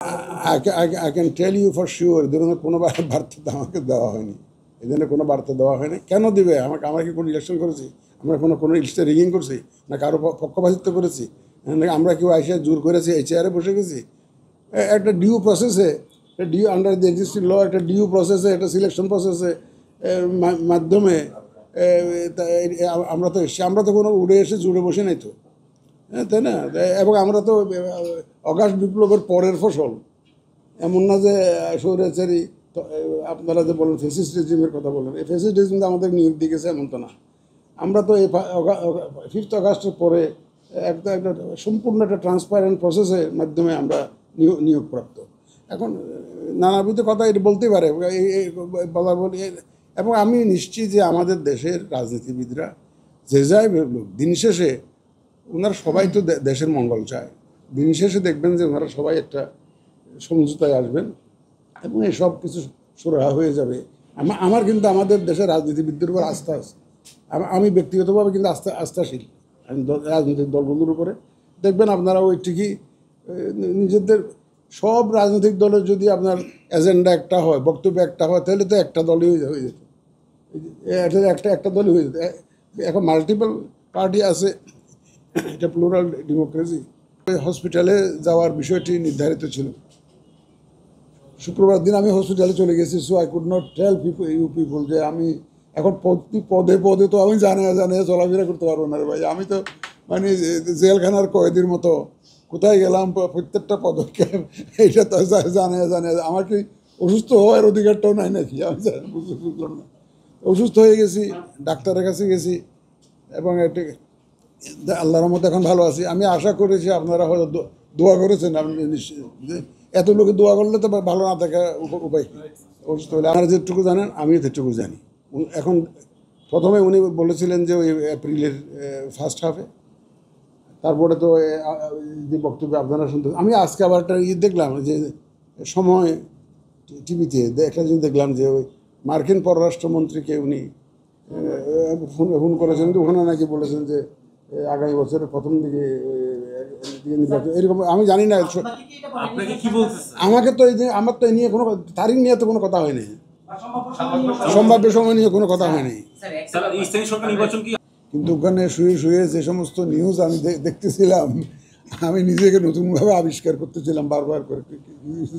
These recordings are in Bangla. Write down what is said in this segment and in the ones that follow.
I can tell you for sure এই ধরনের কোনো বার্তা আমাকে দেওয়া হয়নি, এই ধরনের কোনো বার্তা দেওয়া হয়নি। কেন দেবে আমাকে? আমরা কি কোনো ইলেকশন করেছি? আমরা কোনো ইলেকশন রিগিং করছি? না কারো পক্ষপাতিত্ব করেছি? আমরা কেউ আইসা জোর করেছি এই চেয়ারে বসে গেছি? একটা ডিউ প্রসেসে, due under the existing law, একটা ডিউ প্রসেসে, একটা সিলেকশন প্রসেসে মাধ্যমে আমরা তো কোনো উড়ে এসে জুড়ে বসে নাই তো, তাই না? এবং আমরা তো অগাস্ট বিপ্লবের পরের ফসল। এমন না যে স্বৈরাচারী আপনারা যে বলেন ফেসিস্ট রেজিমের কথা বলেন, এই ফেসিস্ট রেজিম তো আমাদের নিয়োগ দিয়ে গেছে এমন তো না। আমরা তো এই 5 আগস্টের পরে একটা সম্পূর্ণ একটা ট্রান্সপারেন্ট প্রসেসের মাধ্যমে আমরা নিয়োগপ্রাপ্ত। এখন নানাবিধ কথা এটা বলতেই পারে বলার বলি। এবং আমি নিশ্চিত যে আমাদের দেশের রাজনীতিবিদরা যে যাই বলুক, দিন শেষে ওনারা সবাই তো দেশের মঙ্গল চায়। দিন শেষে দেখবেন যে ওনারা সবাই একটা সমঝোতায় আসবেন এবং এই সব কিছু সুরাহা হয়ে যাবে। আমার কিন্তু আমাদের দেশের রাজনীতিবিদদের উপর আস্থা আছে। আমি ব্যক্তিগতভাবে কিন্তু আস্থাশীল আমি রাজনৈতিক দলগুলোর উপরে। দেখবেন আপনারা ওই ঠিকই নিজেদের সব রাজনৈতিক দলের যদি আপনার এজেন্ডা একটা হয়, বক্তব্য একটা হয়, তাহলে তো একটা দলই হয়ে যেত, একটা দলই হয়ে যেত। এখন মাল্টিপল পার্টি আছে, এটা প্লুরাল ডেমোক্রেসি। হসপিটালে যাওয়ার বিষয়টি নির্ধারিত ছিল। শুক্রবার দিন আমি হসপিটালে চলে গেছি। So I could not tell people যে আমি এখন পদে পদে তো আমি জানিয়ে চলাফেরা করতে পারবো না রে ভাই। আমি তো মানে জেলখানার কয়েদির মতো কোথায় গেলাম, প্রত্যেকটা পদক্ষেপ এইটা তো জানিয়ে আমার কি অসুস্থ হওয়ার অধিকারটাও নাই নাকি? আমি বুঝলাম না। অসুস্থ হয়ে গেছি, ডাক্তারের কাছে গেছি এবং আল্লাহর রহমতে এখন ভালো আছি। আমি আশা করেছি আপনারা হয়তো দোয়া করেছেন, আপনি এত লোকে দোয়া করলে তো ভালো না থাকা উপায়। অসুস্থ হলে আপনারা যেটুকু জানেন আমিও সেটুকু জানি। এখন প্রথমে উনি বলেছিলেন যে ওই এপ্রিলের ফার্স্ট হাফে, তারপরে তো যে বক্তব্য আপনারা শুনতে, আমি আজকে আবার একটা দেখলাম যে সময় টিভিতে একটা জিনিস দেখলাম যে ওই মার্কিন পররাষ্ট্রমন্ত্রীকে উনি ফোন করেছেন, ওখানে নাকি বলেছেন যে আগামী বছরের প্রথম দিকে নির্বাচন এরকম। আমি জানি না, আমাকে তো এই যে আমার তো এই নিয়ে কোনো তারিখ নিয়ে তো কোনো কথা হয়নি, সম্ভাব্য সময় নিয়ে কোনো কথা হয়নি। কিন্তু ওখানে শুয়ে যে সমস্ত নিউজ আমি দেখতেছিলাম, আমি নিজেকে নতুনভাবে আবিষ্কার করতেছিলাম বারবার করে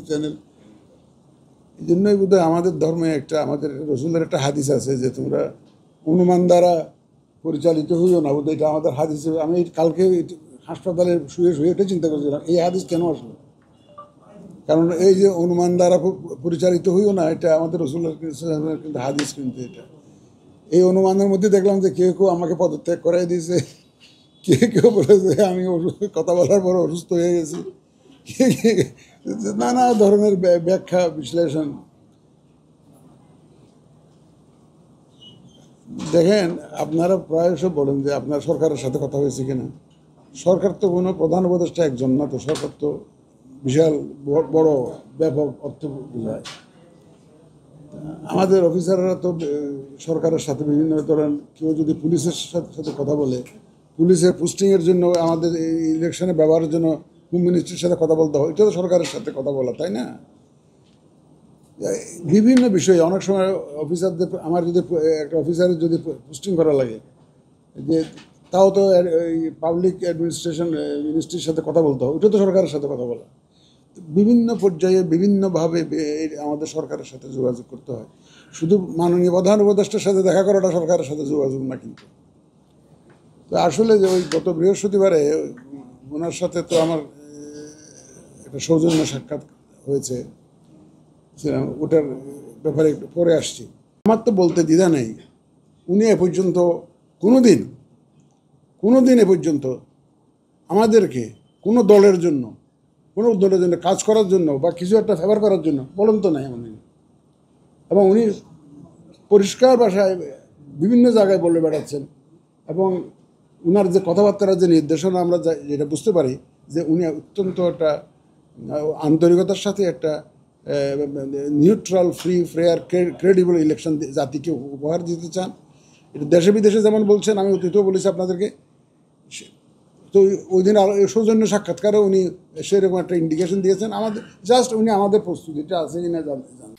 চ্যানেল। এই জন্যই বোধহয় আমাদের ধর্মে আমাদের রসুলের একটা হাদিস আছে যে তোমরা অনুমান দ্বারা পরিচালিত হইও না। বোধহয় এটা আমাদের হাদিস। আমি কালকে হাসপাতালে শুয়ে এটা চিন্তা করছিলাম এই হাদিস কেন আসলো। কারণ এই যে অনুমান দ্বারা পরিচালিত হইও না, এটা আমাদের রসুলের কিন্তু হাদিস। কিন্তু এটা এই অনুমানের মধ্যে দেখলাম যে কেউ আমাকে পদত্যাগ করাই দিয়েছে, কেউ বলেছে আমি কথা বলার পর অসুস্থ হয়ে গেছি, নানা ধরনের ব্যাখ্যা বিশ্লেষণ। দেখেন, আপনারা প্রায়শ বলেন যে আপনার সরকারের সাথে কথা হয়েছে কিনা। সরকার তো কোনো প্রধান উপদেষ্টা একজন না, তো সরকার তো বিশাল বড় ব্যাপক অর্থ বোঝায়। আমাদের অফিসাররা তো সরকারের সাথে বিভিন্ন ধরেন, কেউ যদি পুলিশের সাথে কথা বলে, পুলিশের পোস্টিংয়ের জন্য আমাদের ইলেকশনে ব্যবহারের জন্য হোম মিনিস্ট্রির সাথে কথা বলতে হয়, এটা তো সরকারের সাথে কথা বলা, তাই না? বিভিন্ন বিষয়ে অনেক সময় অফিসারদের, আমার যদি একটা অফিসারের যদি পোস্টিং করা লাগে, যে তাও তো পাবলিক অ্যাডমিনিস্ট্রেশন মিনিস্ট্রির সাথে কথা বলতে হয়, ওটা তো সরকারের সাথে কথা বলা। বিভিন্ন পর্যায়ে বিভিন্নভাবে আমাদের সরকারের সাথে যোগাযোগ করতে হয়। শুধু মাননীয় প্রধান উপদেষ্টার সাথে দেখা করাটা সরকারের সাথে যোগাযোগ না। কিন্তু তো আসলে যে ওই গত বৃহস্পতিবারে ওনার সাথে তো আমার একটা সৌজন্য সাক্ষাৎ হয়েছে, ওটার ব্যাপারে একটু পরে আসছি। আমার তো বলতে দ্বিধা নেই, উনি এ পর্যন্ত কোনো দিন এ পর্যন্ত আমাদেরকে কোনো দলের জন্য কাজ করার জন্য বা কিছু একটা ফেভার করার জন্য বলেন তো নাই এমন। এবং উনি পরিষ্কার ভাষায় বিভিন্ন জায়গায় বলে বেড়াচ্ছেন, এবং উনার যে কথাবার্তার যে নির্দেশনা আমরা যেটা বুঝতে পারি যে উনি অত্যন্ত একটা আন্তরিকতার সাথে একটা neutral, free, fair, credible election জাতিকে উপহার দিতে চান। এটা দেশে বিদেশে যেমন বলছেন, আমি অতীতেও বলেছি আপনাদেরকে, তো ওই দিন আর সৌজন্য সাক্ষাৎকারে উনি সেরকম একটা ইন্ডিকেশন দিয়েছেন আমাদের, জাস্ট উনি আমাদের প্রস্তুতিটা আছে কিনা জানতে চান।